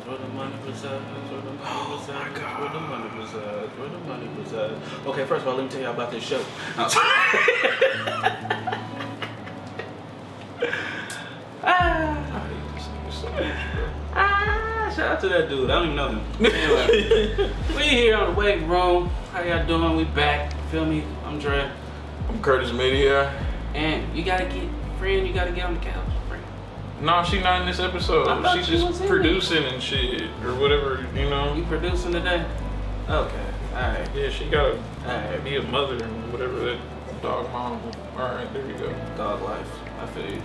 Where the money resides, where the money resides, where the money resides, where the money resides. Okay, first of all, let me tell y'all about this show. I'm sorry. Shout out to that dude. I don't even know him. Anyway, we here on the weight room. How y'all doing? We back. Feel me? I'm Dre. I'm Curtis Metier. And you gotta get, friend, you gotta get on the couch, friend. No, she not in this episode. She's just producing and shit, or whatever, you know. You producing today? Okay, alright. Yeah, she gotta be a mother and whatever that dog mom. Alright, there you go. Dog life. I feel you.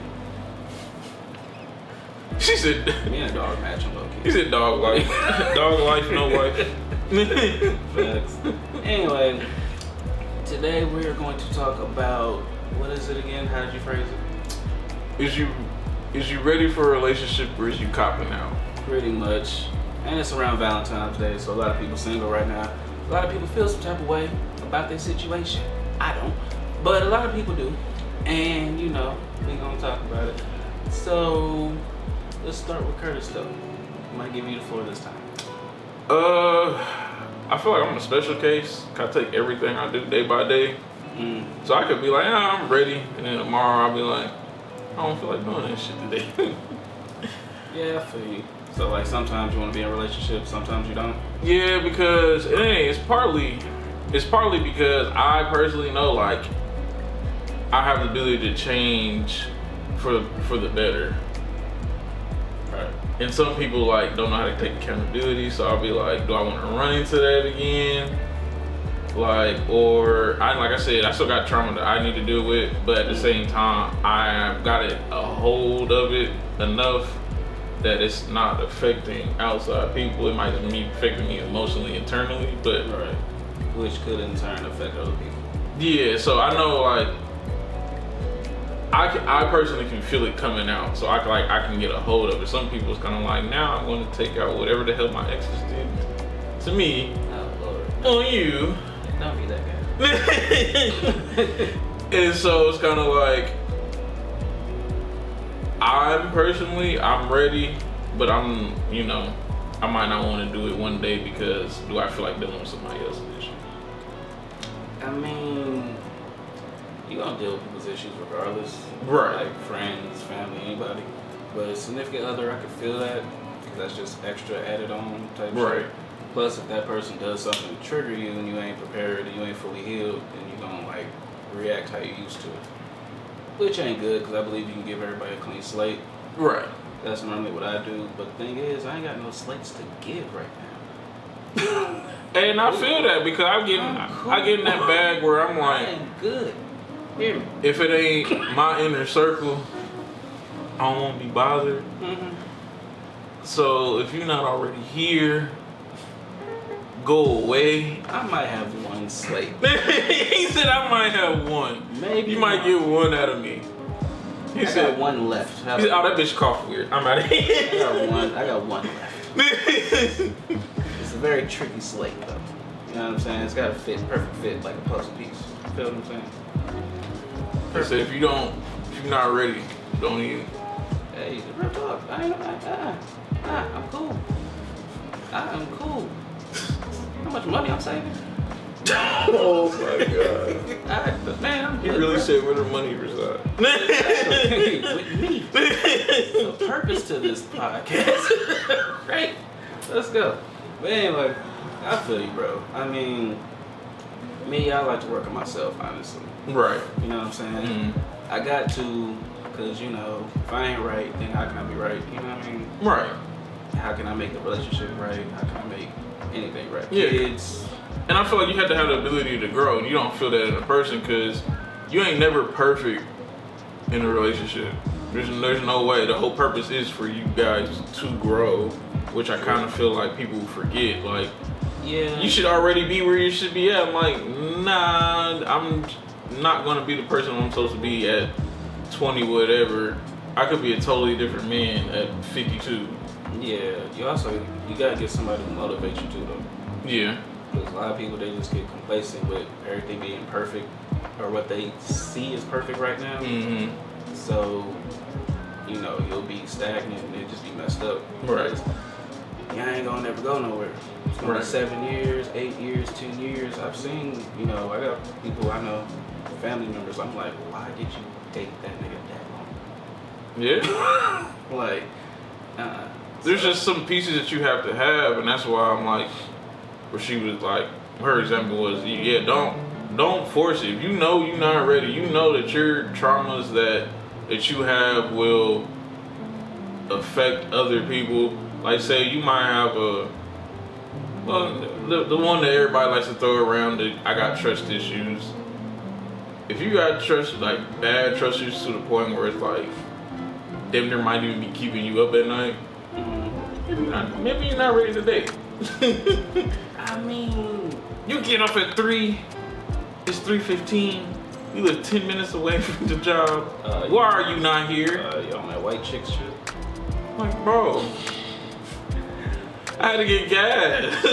She said, me and a dog matching low key. He said dog life. Dog life, no wife. Facts. Anyway, today we're going to talk about, what is it again? How did you phrase it? Is you ready for a relationship or is you copping out? Pretty much. And it's around Valentine's Day, so a lot of people single right now. A lot of people feel some type of way about their situation. I don't. But a lot of people do. And, you know, we're going to talk about it. So, let's start with Curtis, though. I might give you the floor this time. I feel like I'm a special case. I take everything I do day by day. So I could be like, I'm ready. And then tomorrow I'll be like, I don't feel like doing that shit today. Yeah, I feel you. So like sometimes you want to be in a relationship, sometimes you don't? Yeah, because it's partly because I personally know like I have the ability to change for the better. Right. And some people like don't know how to take accountability, so I'll be like, do I want to run into that again? Like, or like I said, I still got trauma that I need to deal with, but at the same time, I've got a hold of it enough that it's not affecting outside people. It might be affecting me emotionally, internally, but right, which could in turn affect other people. Yeah, so I know like I personally can feel it coming out, so I can get a hold of it. Some people it's kind of like, now I'm going to take out whatever the hell my exes did to me. Oh Lord. On you. Don't be that guy. And so it's kind of like, I'm ready, but I might not want to do it one day because do I feel like dealing with somebody else's issue? I mean, you're going to deal with people's issues regardless. Right. Like friends, family, anybody. But a significant other, I could feel that because that's just extra added on type right. Shit. Plus, if that person does something to trigger you and you ain't prepared and you ain't fully healed, then you're going to like react how you used to. Which ain't good because I believe you can give everybody a clean slate. Right. That's normally what I do. But the thing is, I ain't got no slates to give right now. And I feel that because I get in that bag where I'm like, I ain't good. Hear me. If it ain't my inner circle, I don't want to be bothered. Mm-hmm. So if you're not already here, go away. I might have one slate. He said I might have one. Maybe you might get one out of me. I got one left. He said, oh, that bitch coughed weird. I'm out of here. I got one left. It's a very tricky slate though. You know what I'm saying? It's got a perfect fit like a puzzle piece. You feel what I'm saying? He said if you're not ready, don't even. Hey, the real talk. I'm cool. I am cool. How much money I'm saving? Oh my god. Man, I'm He good. really said where the money resides. With me. The purpose to this podcast. Right? Let's go. But anyway, I feel you, bro. I mean, I like to work on myself, honestly. Right. You know what I'm saying? Mm-hmm. I got to, because, if I ain't right, then how can I be right? You know what I mean? Right. How can I make the relationship right? How can I make anything right? Yeah. Kids. And I feel like you have to have the ability to grow. And you don't feel that in a person because you ain't never perfect in a relationship. There's no way. The whole purpose is for you guys to grow, which I kind of feel like people forget. Like, yeah, you should already be where you should be at. I'm like, nah, I'm not going to be the person I'm supposed to be at 20 whatever. I could be a totally different man at 52. Yeah, you gotta get somebody to motivate you too though. Yeah. Because a lot of people, they just get complacent with everything being perfect or what they see as perfect right now. Mm-hmm. So, you'll be stagnant and it just be messed up. Right. y'all ain't gonna never go nowhere. It's gonna be Right. 7 years, 8 years, 10 years. I've seen, you know, I got people I know, family members. I'm like, why did you date that nigga that long? Yeah. Like, There's just some pieces that you have to have, and that's why I'm like, where she was like, her example was, yeah, don't force it. If you know you're not ready, you know that your traumas that you have will affect other people. Like, say you might have the one that everybody likes to throw around, that I got trust issues. If you got trust, like bad trust issues to the point where it's like, damn, there might even be keeping you up at night. Maybe you're not ready to date. I mean, You get up at 3, it's 3:15, you live 10 minutes away from the job. Why are you not here? you on that white chick shit. Like, bro, I had to get gas.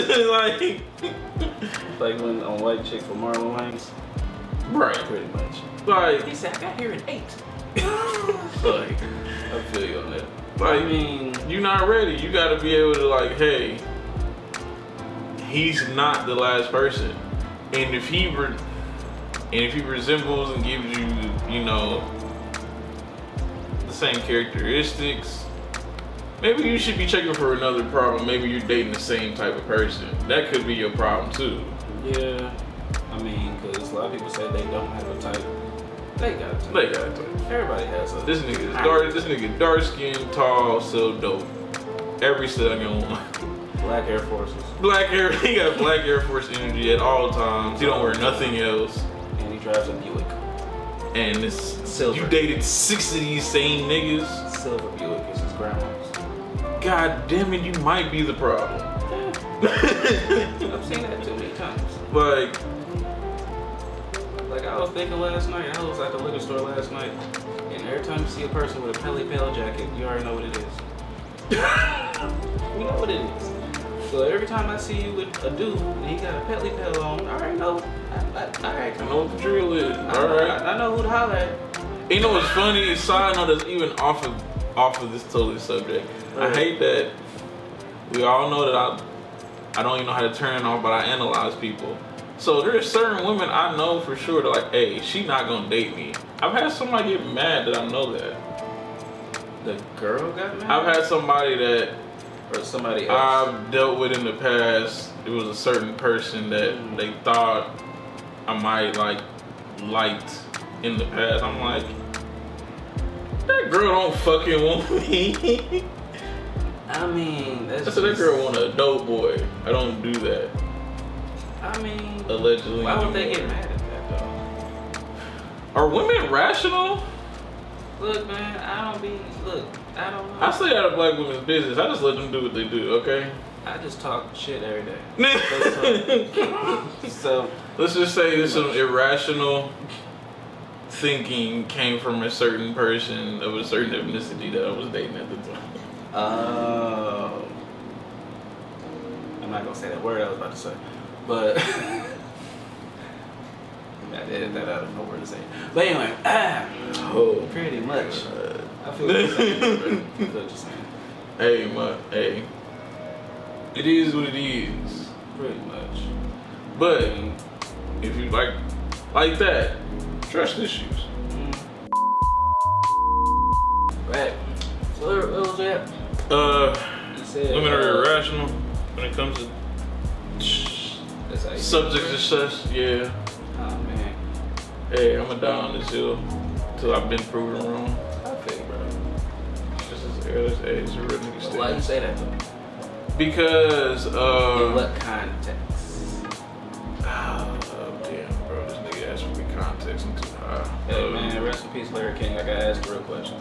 Like when on White Chicks with Marlon Wayans. Right. Pretty much. Like, He said, I got here at 8. Like, I feel you on that. like, I mean, you're not ready. You gotta be able to, like, hey, he's not the last person. And if he resembles and gives you, you know, the same characteristics, maybe you should be checking for another problem. Maybe you're dating the same type of person. That could be your problem too. yeah. I mean, because a lot of people say they don't have a type. They got a type. They got to. Everybody has a. This nigga is dark. This nigga dark skinned, tall, so dope. Every second one. Black Air Forces. Black hair. He got black Air Force energy at all times. He don't wear nothing else. And he drives a Buick. And this Silver. You dated 6 of these same niggas. Silver Buick is his grandma's. God damn it, you might be the problem. I've seen that too many times. Like I was thinking last night, I was at the liquor store last night, and every time you see a person with a Pelly Pale jacket, you already know what it is. You know what it is. So every time I see you with a dude and he got a Pelly Pale on, I already know. I know what the drill is. Alright. I know who to holler at. You know what's funny? Side note that's even off of this totally subject. I hate that we all know that I don't even know how to turn it off, but I analyze people. So there's certain women I know for sure that like, hey, she not gonna date me. I've had somebody get mad that I know that. The girl got mad? I've had somebody that Or somebody else? I've dealt with in the past. It was a certain person that they thought I might like liked in the past. I'm like, that girl don't fucking want me. I mean, that's I said that girl want a dope boy. I don't do that. I mean, Allegedly. why would they anymore. get mad at that though? Are women rational? Look, man, I don't know. I stay out of black women's business. I just let them do what they do, okay? I just talk shit every day. So, Let's just say there's some irrational thinking came from a certain person of a certain ethnicity that I was dating at the time. I'm not gonna say that word I was about to say, but I edited that out of nowhere to say. But anyway, pretty much. I feel what you're saying. I feel what you're saying. Hey, it is what it is. Pretty much. But if you like that, trust issues. Right. So what was that? You said Women are irrational when it comes to that's how you subjects and such. Yeah. Oh man. Hey, I'ma die on this hill till I've been proven wrong. I feel you, bro. It's a real nigga stick. Why you say that though? Because In what context? oh damn, bro, this nigga asked for me context. I'm too high. Hey man, rest in peace, Larry King. I gotta ask a real question.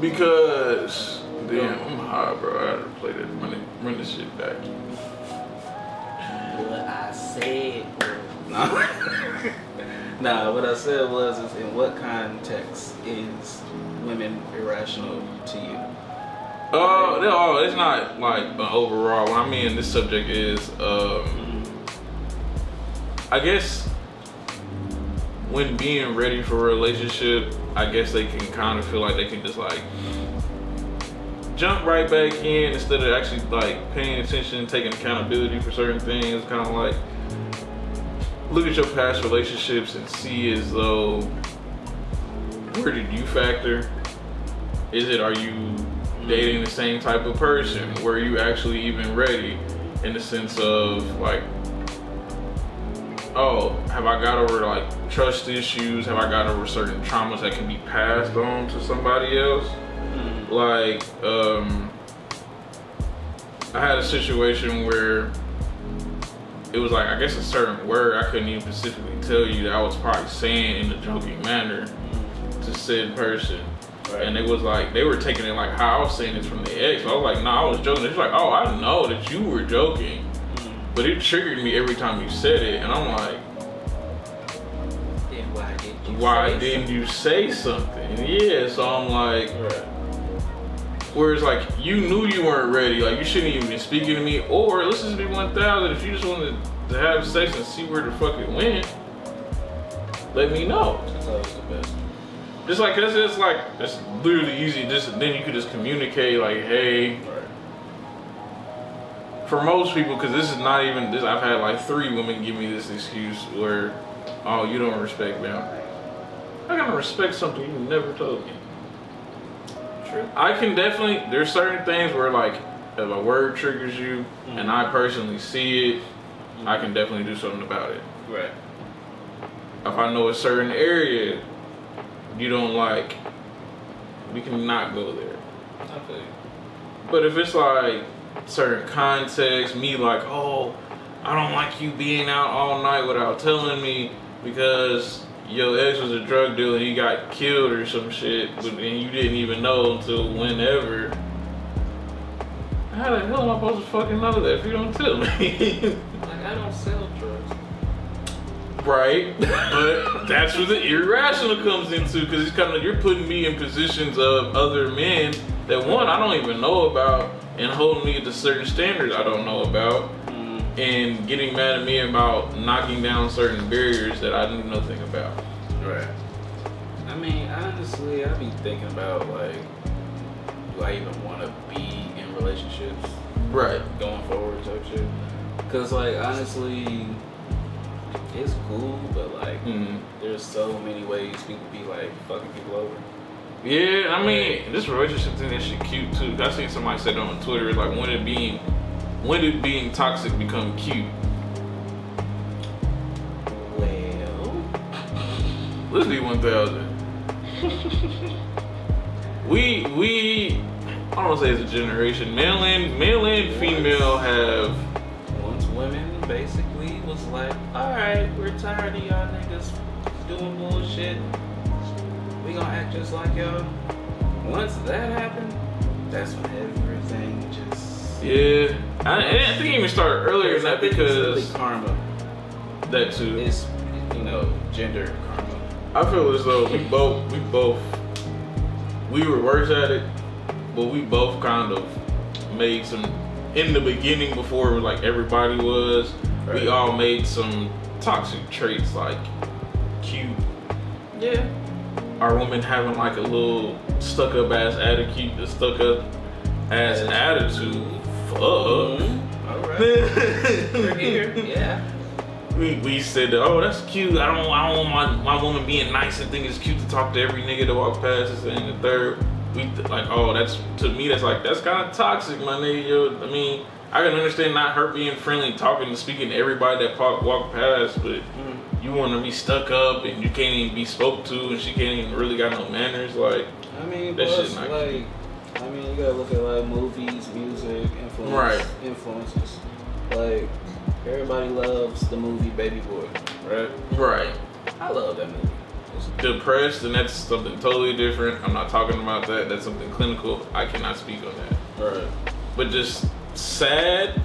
Because damn, I'm high, bro. I gotta play this, run this shit back. What I said, bro. Nah, what I said was, is in what context is women irrational to you? No, it's not like overall. What I mean in this subject is, I guess when being ready for a relationship, I guess they can kind of feel like they can just like jump right back in instead of actually like paying attention, taking accountability for certain things. Kind of like look at your past relationships and see as though, where did you factor? Are you dating the same type of person? Were you actually even ready in the sense of like, oh, have I got over like trust issues? Have I got over certain traumas that can be passed on to somebody else? Like, I had a situation where it was like, I guess a certain word I couldn't even specifically tell you that I was probably saying in a joking manner to said person. Right. And it was like, they were taking it like how I was saying this from the ex. I was like, nah, I was joking. It's like, oh, I know that you were joking. But it triggered me every time you said it. And I'm like, then why didn't you say something? Yeah, so I'm like, right. Whereas like, you knew you weren't ready. Like, you shouldn't even be speaking to me. Or let's just be 1,000. If you just wanted to have sex and see where the fuck it went, let me know. That's always the best. Just like, cause it's like, it's literally easy. Just then you could just communicate like, hey. Right. For most people, cause this is not even this. I've had like 3 women give me this excuse where, oh, you don't respect boundaries. I gotta respect something you never told me. True. I can definitely. There's certain things where like, if a word triggers you, and I personally see it, I can definitely do something about it. Right. If I know a certain area you don't like, we can not go there. I feel you. But if it's like certain context, me like, oh, I don't like you being out all night without telling me because your ex was a drug dealer and he got killed or some shit, and you didn't even know until whenever. How the hell am I supposed to fucking know that if you don't tell me? Like, I don't sell drugs. Right, but that's where the irrational comes into, because it's kind of, you're putting me in positions of other men that, one, I don't even know about, and holding me to certain standards I don't know about, and getting mad at me about knocking down certain barriers that I knew nothing about. Right. I mean, honestly, I be thinking about like, do I even want to be in relationships? Right. Going forward type shit. Cause like, honestly, it's cool, but like, there's so many ways people be like fucking people over. Yeah, I mean, this relationship thing, that shit cute too. I seen somebody said on Twitter, like, when did being toxic become cute? Well, let's be 1,000. we I don't want to say it's a generation. Male and female have. Once women basically was like, alright, we're tired of y'all niggas doing bullshit. We gonna act just like y'all. Once that happened, that's when everything just. Yeah. I think it even started earlier than that, because. It's really karma. That too. It's, gender karma. I feel as though we were worse at it, but we both kind of made some, in the beginning before like everybody was, right. We all made some toxic traits like cute. Yeah. Our woman having like a little stuck up ass attitude, attitude. Fuck. Alright. We're here. Yeah. We said that, oh, that's cute. I don't want my woman being nice and think it's cute to talk to every nigga that walks past us. And the third, we like, oh, that's, to me, that's kind of toxic, my nigga. Yo, I mean, I can understand not her being friendly, talking and speaking to everybody that walk past, but you want to be stuck up and you can't even be spoke to, and she can't even really got no manners. Like, I mean, that plus, shit not like, cute. I mean, you gotta look at like movies, music, influences. Like, everybody loves the movie Baby Boy, right? Right. I love that movie. Depressed, and that's something totally different. I'm not talking about that. That's something clinical. I cannot speak on that. Right. But just sad.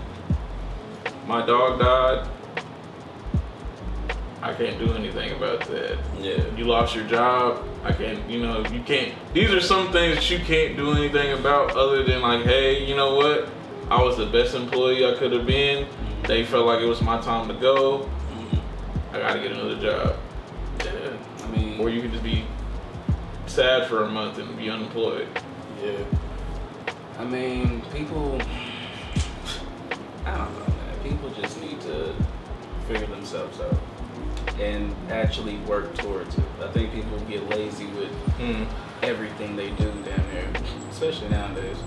My dog died. I can't do anything about that. Yeah. You lost your job. I can't, you can't. These are some things that you can't do anything about other than like, hey, you know what? I was the best employee I could have been. They felt like it was my time to go. I gotta get another job. Yeah. or you can just be sad for a month and be unemployed. Yeah. I mean, people, I don't know, man. People just need to figure themselves out and actually work towards it. I think people get lazy with everything they do down there, especially nowadays.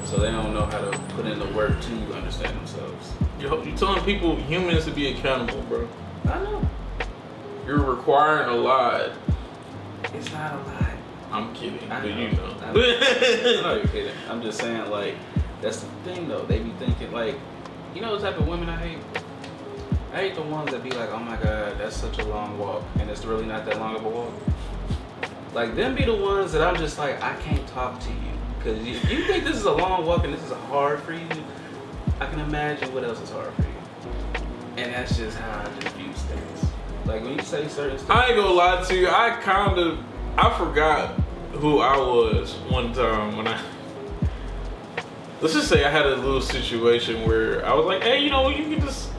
So they don't know how to put in the work to understand themselves. You're telling people, humans, to be accountable, bro. I know. You're requiring a lot. It's not a lot. I'm kidding, I but know. you know. I know you're kidding. I'm just saying, like, that's the thing, though. They be thinking, like, you know what type of women I hate? I hate the ones that be like, oh my God, that's such a long walk, and it's really not that long of a walk. Like, them be the ones that I'm just like, I can't talk to you. Because you think this is a long walk and this is hard for you, I can imagine what else is hard for you. And that's just how I just view things. Like, when you say certain stuff. I ain't gonna lie to you, I forgot who I was one time when let's just say I had a little situation where I was like, hey, you know, you can just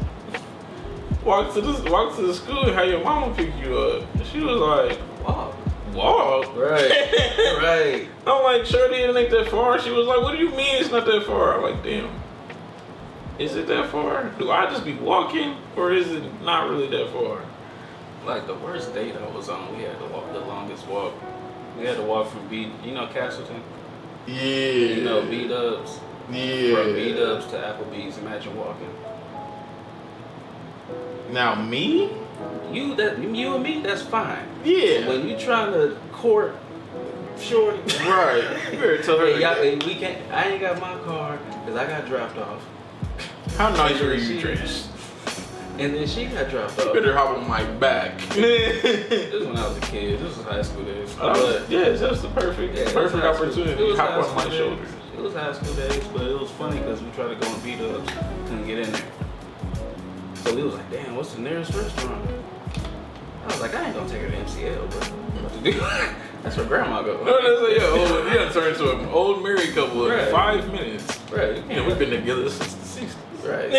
walk to the school and have your mama pick you up. And she was like, walk? Right. Right. I'm like, Shorty, it ain't that far. She was like, what do you mean it's not that far? I'm like, damn. Is it that far? Do I just be walking? Or is it not really that far? Like, the worst date I was on, we had to walk the longest walk. We had to walk from Castleton? Yeah. You know, B-Dubs? Yeah. From B-Dubs to Applebee's, imagine walking. Now me? You and me, that's fine. Yeah. But when you trying to court Shorty, Right. You better tell her. hey, we can't. I ain't got my car because I got dropped off. How nice were you dressed? And then she got dropped off. You better hop on my back. This was when I was a kid. This was high school days. Yes, that's the perfect opportunity. Hop on my shoulders. It was high school days, but it was funny because we tried to go and beat up, couldn't get in there. So we was like, damn, what's the nearest restaurant? I was like, I ain't gonna take her to MCL, bro. That's where grandma goes. No, that's like, you done turned to an old married couple in Right. 5 minutes. Right. Yeah, we've been together since the 60s. Right.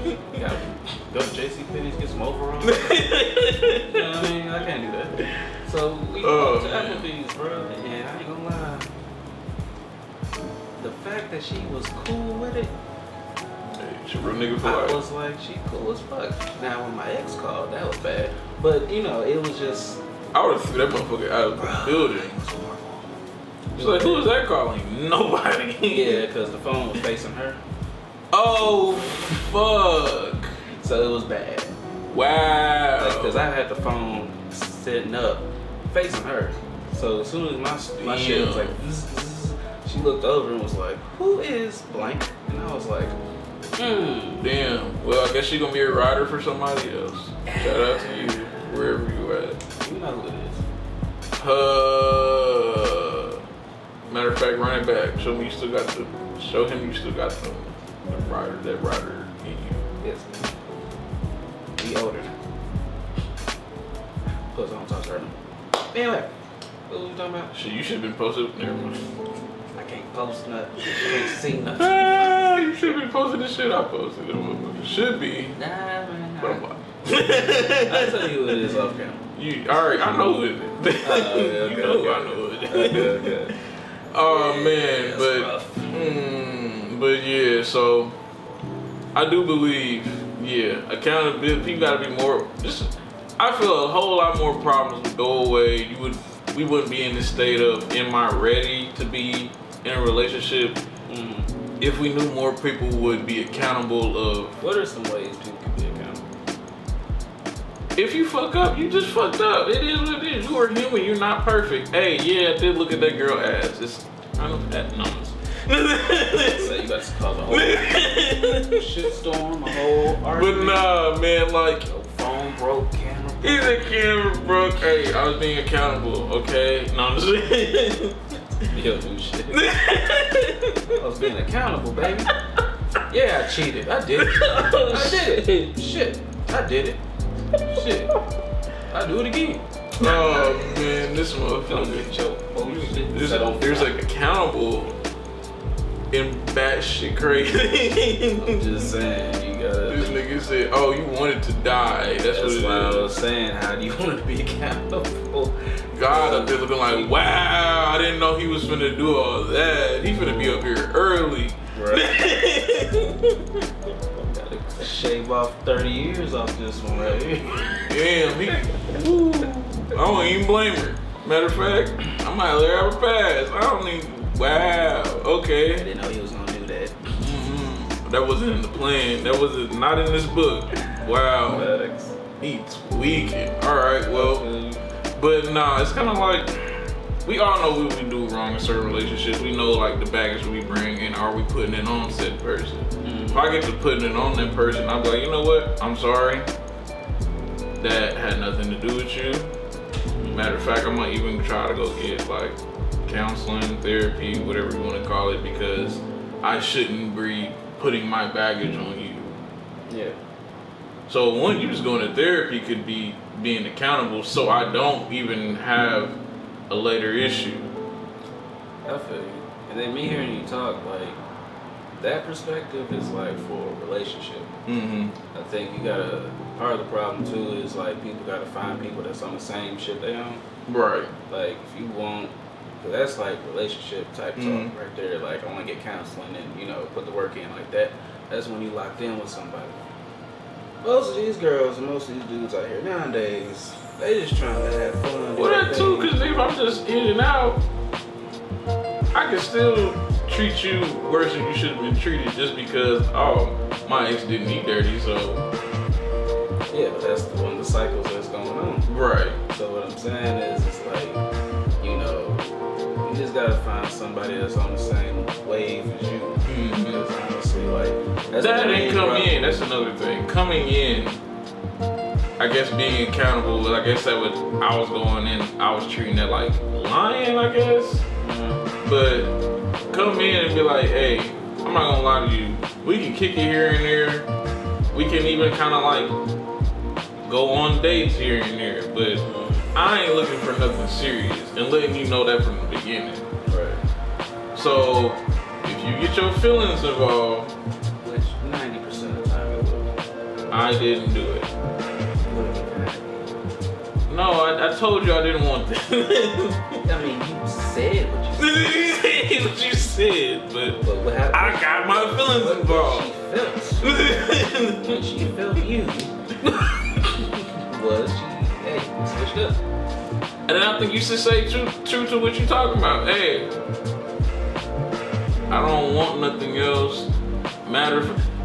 You gotta go to JCPenney's, get some overalls. You know what I mean? I can't do that. So we go to Applebee's, bro, and I ain't gonna lie. The fact that she was cool with it, She a real nigga for I life. was like, she cool as fuck. Now when my ex called, that was bad. But you know, it was just. I would have threw that motherfucker out of the building. She's like, who was that calling? Nobody. Yeah, because the phone was facing her. Oh, fuck. So it was bad. Wow. Because I had the phone sitting up, facing her. So as soon as my shit was like, zzz, she looked over and was like, who is blank? And I was like, Damn. Well, I guess she gonna be a rider for somebody else. Shout out to you, wherever you at. You know who it is. Matter of fact, run it back. Show him you still got the rider in you. Yes, man. He older. Plus, I don't talk to her. Anyway, what were we talking about? Shit, you should have been posted. Never mind. I can't post nothing. I can't see nothing. You should have been posting the shit I posted. It should be. Nah, man. But I'm like, I'll tell you who it is off camera. Alright, I know who it is. Okay, you know I know who it is. Okay. Oh man, That's but yeah, so I do believe, accountability. People gotta be more. I feel a whole lot more problems would go away. We wouldn't be in this state of, am I ready to be in a relationship? If we knew more people would be accountable of. What are some ways people can be accountable? If you fuck up, you just fucked up. It is what it is. You are human. You're not perfect. Hey, yeah, I did look at that girl ass. It's kind of that numbers. So you got to cause a whole shitstorm, a whole argument. But nah, man, like, Your phone broke, camera broke. he's a camera broke. Hey, I was being accountable, okay? No, I'm just Yo, do shit. I was being accountable, baby. Yeah, I cheated. I did it. I did it. Shit. I did it. Shit. I'll do it again. Oh, man, this Don't motherfucker. get your bullshit. There's like accountable and batshit crazy. I'm just saying, you gotta. This nigga said, oh, you wanted to die. That's what it why I is. was saying, how do you want to be accountable? God up there looking like, wow, I didn't know he was finna do all that. He finna be up here early. Right. Gotta shave off 30 years off this one right here. Damn, woo. I don't even blame her. Matter of fact, I might let her have a pass. I don't even, wow, I okay. didn't know he was gonna do that. That wasn't in the plan. That was not in this book. Wow. Facts. He tweaking. Alright, well, but nah, it's kind of like, we all know what we do wrong in certain relationships. We know like the baggage we bring and are we putting it on said person. If I get to putting it on that person, I'm like, you know what? I'm sorry. That had nothing to do with you. Matter of fact, I might even try to go get like counseling, therapy, whatever you want to call it, because I shouldn't be putting my baggage on you. Yeah. So one, you just going to therapy could be being accountable so I don't even have a later issue. I feel you. And then me hearing you talk, like, that perspective is like for a relationship. I think you gotta, part of the problem too is like people gotta find people that's on the same shit they on. Right. Like if you want, cause that's like relationship type talk right there. Like I want to get counseling and, you know, put the work in like that. That's when you locked in with somebody. Most of these girls and most of these dudes out here nowadays, they just trying to have fun. Well, that too, because if I'm just in and out, I can still treat you worse than you should have been treated just because, oh, my ex didn't eat dirty, so. Yeah, but that's one of the cycles that's going on. Right. So what I'm saying is, it's like, you know, you just gotta find somebody that's on the same wave as you. Because honestly, like, that's that the ain't main come problem. in, that's another thing. Coming in, I guess being accountable, but I guess that was, I was going in, I was treating that like lying, I guess. But come in and be like, hey, I'm not gonna lie to you. We can kick it here and there. We can even kind of like go on dates here and there. But I ain't looking for nothing serious and letting you know that from the beginning. Right. So if you get your feelings involved, Which 90% of the time it will. I didn't do it. No, I told you I didn't want that. I mean, you said what you said. What you said, but What happened? I got my feelings involved. When she felt you, was she, hey, switched up. And then I think you should say true to what you're talking about. Hey, I don't want nothing else.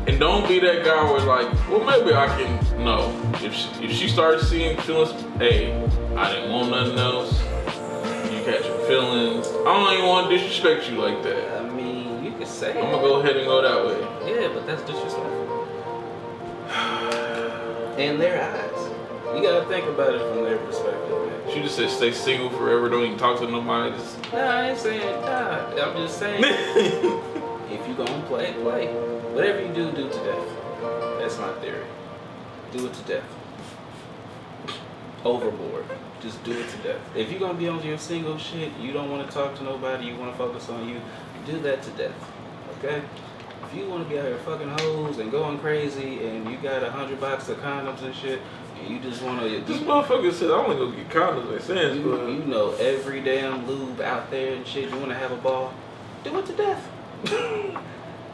And don't be that guy where like, well, maybe I can. No, if she starts seeing feelings, hey, I didn't want nothing else. You catch your feelings. I don't even want to disrespect you like that. I mean, you could say I'm gonna go ahead and go that way. Yeah, but that's disrespectful. In their eyes. You gotta think about it from their perspective, man. She just said stay single forever, don't even talk to nobody. Nah, I ain't saying nah. I'm just saying if you gonna play. Whatever you do to death. That's my theory. Do it to death. Overboard. Just do it to death. If you're gonna be on your single shit, you don't want to talk to nobody, you want to focus on you, do that to death. Okay? If you want to be out here fucking hoes and going crazy and you got 100 boxes of condoms and shit, and you just want to... This motherfucker said I want to go get condoms. Like saying, You know every damn lube out there and shit, you want to have a ball, do it to death.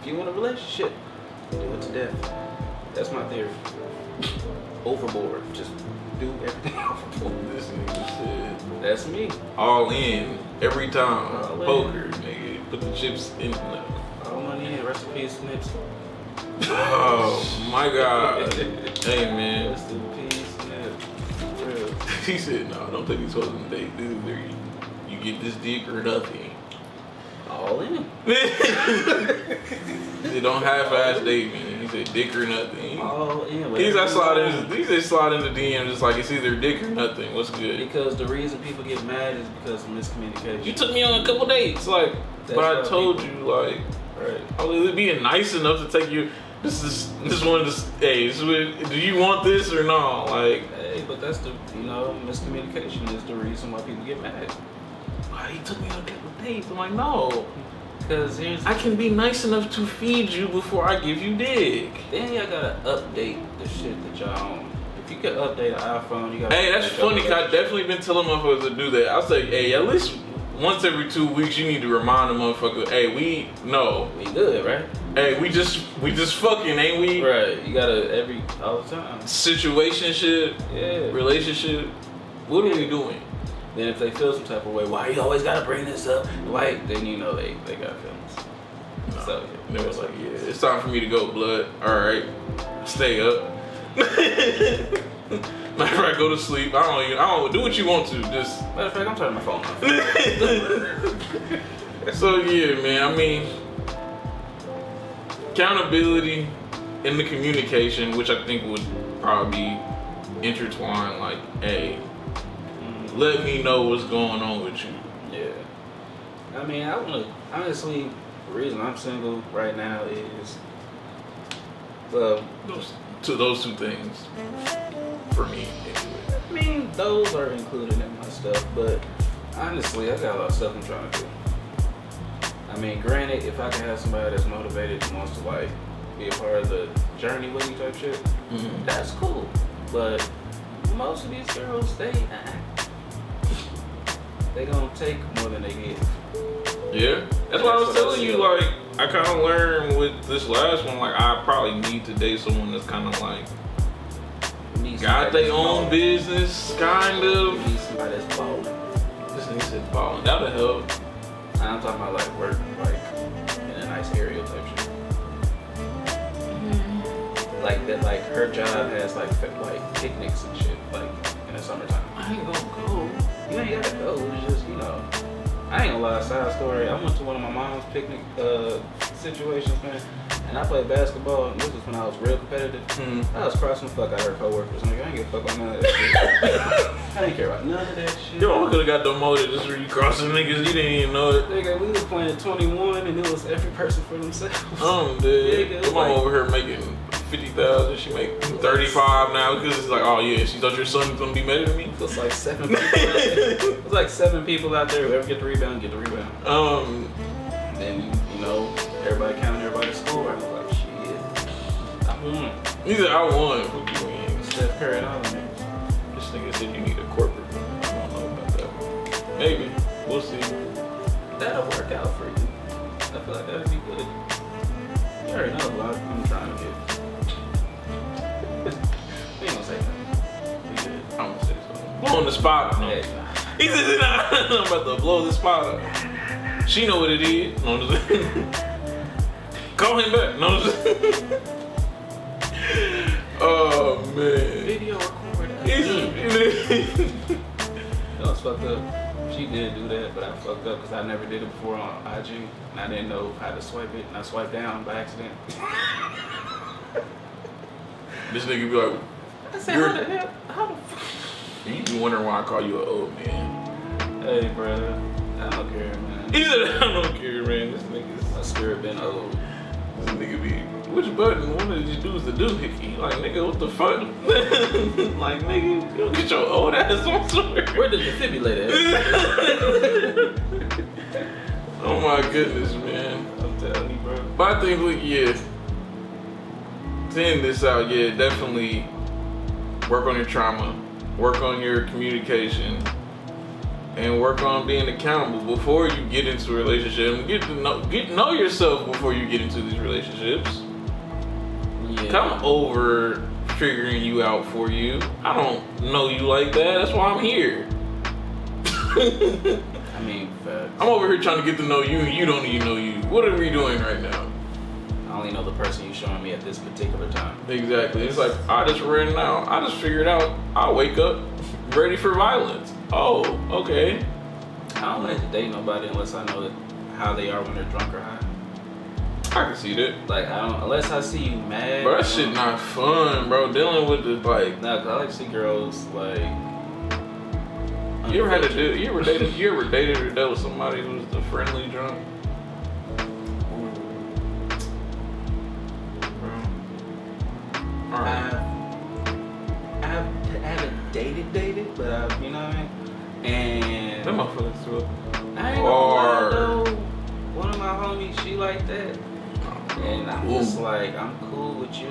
If you want a relationship, do it to death. That's my theory. Overboard. Just do everything overboard. This nigga said That's me. all in every time. All in. Poker, nigga. Put the chips in. All money in. Rest in peace, Nips. Oh my God. Hey man. Rest in peace, Nips. For real. He said, no, don't take these hoes on a date. This is either you get this dick or nothing. All in. He said, don't half-ass date me. He said, dick or nothing. All in. He said, slide in the DM just like it's either dick or nothing. What's good? Because the reason people get mad is because of miscommunication. You took me on a couple dates, like, but I told you, like, right. I was being nice enough to take you. This one, hey, do you want this or not? Like, Hey, but that's the, miscommunication is the reason why people get mad. why he took me on a couple dates? I'm like, no. Because I can be nice enough to feed you before I give you dick. then y'all gotta update the shit that y'all own. You can update an iPhone. You got. Hey, that's funny. Cause I definitely been telling motherfuckers to do that. I say, hey, at least once every 2 weeks, you need to remind the motherfucker, hey, we good, right? Hey, we just fucking, ain't we? Right. You gotta all the time. Situationship, relationship. What are we doing? Then if they feel some type of way, why you always gotta bring this up? Why? Then you know they got feelings. No. So they was like, yeah, it's time for me to go, blood. All right, stay up. Matter of fact, go to sleep. I don't do what you want to. Just matter of fact, I'm turning my phone off. So yeah, man. I mean, accountability in the communication, which I think would probably be intertwined. Like, hey, let me know what's going on with you. Yeah. I mean, honestly, the reason I'm single right now is those two things for me. Anyway. I mean, those are included in my stuff, but honestly, I got a lot of stuff I'm trying to do. I mean, granted, if I can have somebody that's motivated and wants to like be a part of the journey with me type shit, that's cool. But most of these girls, they gonna take more than they give. Yeah, that's why I was telling you. Like, I kind of learned with this last one. Like, I probably need to date someone that's kind of like got their own business, kind of. Need somebody that's balling. This nigga said balling. That'll help. I'm talking about like work, like in a nice area type shit. Like that, like her job has like picnics and shit, like in the summertime. I ain't gonna go. You ain't gotta go. It's just, you know. I ain't gonna lie, side story. I went to one of my mom's picnic situations, man, and I played basketball, and this was when I was real competitive. I was crossing the fuck out of her coworkers. Nigga, I ain't give a fuck about none of that shit. I didn't care about none of that shit. Yo, I could've got demoted just for you crossing niggas. You didn't even know it. Nigga, we was playing 21, and it was every person for themselves. Dude. Come on over here making 50,000. She make 35 now because it's like, oh yeah, she thought your son's gonna be better than me. It was like 7 people. It was like 7 people out there. Whoever get the rebound, get the rebound. Then you know, everybody counting everybody's score. I was like, shit, I won. He said, I won. What you mean? Steph Curry and all of them. This nigga said you need a corporate. I don't know about that. Maybe. We'll see. That'll work out for you. I feel like that'd be good. You already know who I'm trying to get. We ain't gonna say that. We good. I'm gonna say something. Blow on the spot. No. Hey, He said, nah, I'm about to blow the spot up. She know what it is. No, I'm just call him back. No, I'm just oh man. video recorder. You know, it's fucked up. She did do that, but I fucked up because I never did it before on IG, and I didn't know how to swipe it, and I swiped down by accident. This nigga be like, I said, how the fuck? you be wondering why I call you an old man. Hey, brother, I don't care, man. He said, I don't care, man. This nigga's My spirit been old. this nigga be, which button? One of these dudes to do, Hickey? Like, nigga, what the fuck? Like, nigga, you don't get your old ass on somewhere. Where the defibrillator at? Oh my goodness, man. I'm telling you, bro. But I think, to end this out, definitely work on your trauma, work on your communication, and work on being accountable before you get into a relationship. Get to know yourself before you get into these relationships. Yeah. Come over figuring you out for you. I don't know you like that. That's why I'm here. I mean, facts. I'm over here trying to get to know you, and you don't even know you. What are we doing right now? I only know the person you're showing me at this particular time. Exactly. It's like, I just ran out. I just figured out I wake up ready for violence. Oh, okay. I don't like to date nobody unless I know how they are when they're drunk or high. I can see that. Like, I don't, unless I see you mad. Bro, that shit not fun, bro. Dealing with the, like... Nah, cause I like to see girls, like... You ever dated or dealt with somebody who was the friendly drunk? Alright. I haven't dated, but I've, you know what I mean? And... That motherfucker threw up. I ain't gonna lie though. One of my homies, she like that. And I'm just like, I'm cool with you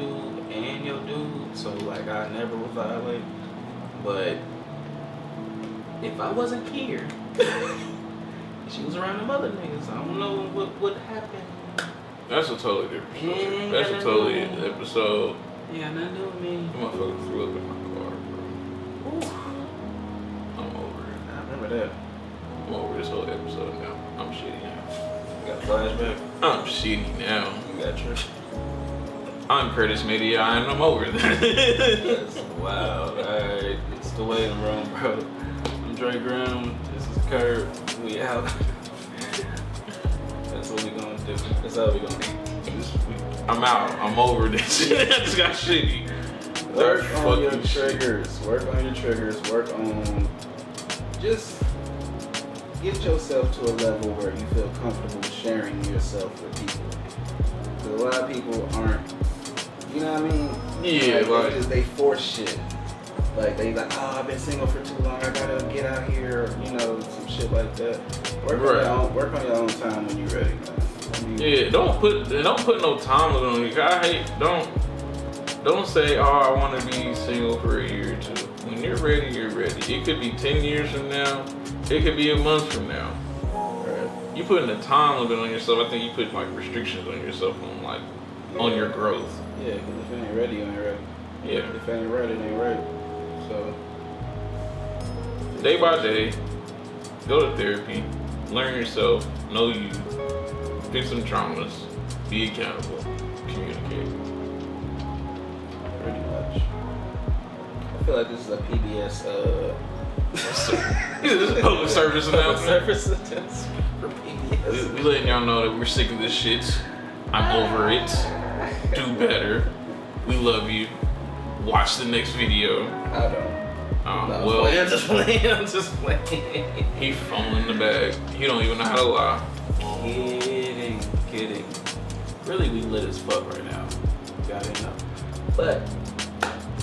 and your dude, so like I never would violate. But if I wasn't here, she was around them other niggas, I don't know what would happen. That's a totally different story. Yeah, That's a totally episode. Yeah, nothing to do with me. The motherfucker threw up in my car, bro. Ooh. I'm over it. I remember that. I'm over this whole episode now. I'm shitty now. You got a flashback? I'm shitty now. You got your... I'm Curtis Media and I'm over that. That's wild. Alright, it's the way in the room, bro. I'm Drego Grim. This is Kurt. We out. That's what we gonna do. That's how we gonna do. I'm out. I'm over this shit. I just got shitty. Work on your triggers. Work on your triggers. Work on... Just get yourself to a level where you feel comfortable sharing yourself with people. Because a lot of people aren't... You know what I mean? Yeah, like they force shit. Like they like, oh, I've been single for too long. I gotta get out here. You know, some shit like that. Work on your own time when you're ready, man. I mean, yeah, don't put no time limit on you. I hate don't say, oh, I want to be single for a year or two. When you're ready, you're ready. It could be 10 years from now. It could be a month from now. right. You putting a time limit on yourself. I think you put like restrictions on yourself on your growth. Yeah, because if it ain't ready, you ain't ready. Yeah. If it ain't ready, it ain't ready. So Day by day, go to therapy, learn yourself, know you, fix some traumas, be accountable, communicate. pretty much. I feel like this is a PBS This is a public service announcement. service announcement for PBS. We letting y'all know that we're sick of this shit. I'm over it. Do better. We love you. Watch the next video. I don't. Well, I'm just playing. he fumbling the bag. He don't even know how to lie. Kidding. Really, we lit as fuck right now. Gotta know. But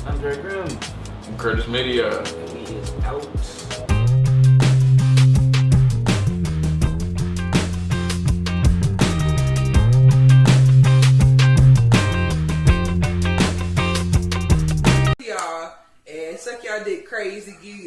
I'm Drego Grim. I'm Curtis Media. And we is out.